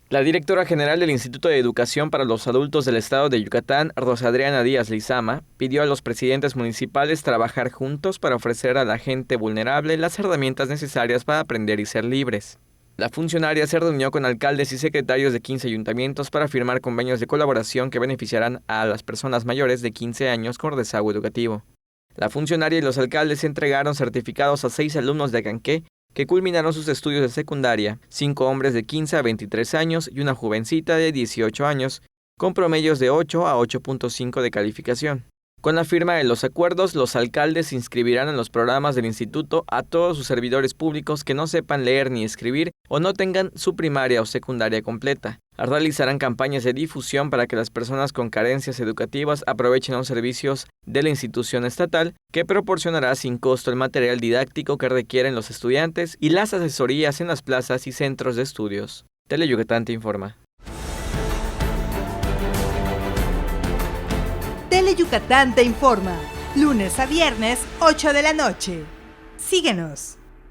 La directora general del Instituto de Educación para los Adultos del Estado de Yucatán, Rosa Adriana Díaz Lizama, pidió a los presidentes municipales trabajar juntos para ofrecer a la gente vulnerable las herramientas necesarias para aprender y ser libres. La funcionaria se reunió con alcaldes y secretarios de 15 ayuntamientos para firmar convenios de colaboración que beneficiarán a las personas mayores de 15 años con rezago educativo. La funcionaria y los alcaldes entregaron certificados a 6 alumnos de Acanqué que culminaron sus estudios de secundaria, 5 hombres de 15 a 23 años y una jovencita de 18 años, con promedios de 8 a 8.5 de calificación. Con la firma de los acuerdos, los alcaldes inscribirán en los programas del instituto a todos sus servidores públicos que no sepan leer ni escribir o no tengan su primaria o secundaria completa. Realizarán campañas de difusión para que las personas con carencias educativas aprovechen los servicios de la institución estatal, que proporcionará sin costo el material didáctico que requieren los estudiantes y las asesorías en las plazas y centros de estudios. Teleyucatán te informa. Teleyucatán te informa, lunes a viernes, 8 de la noche. Síguenos.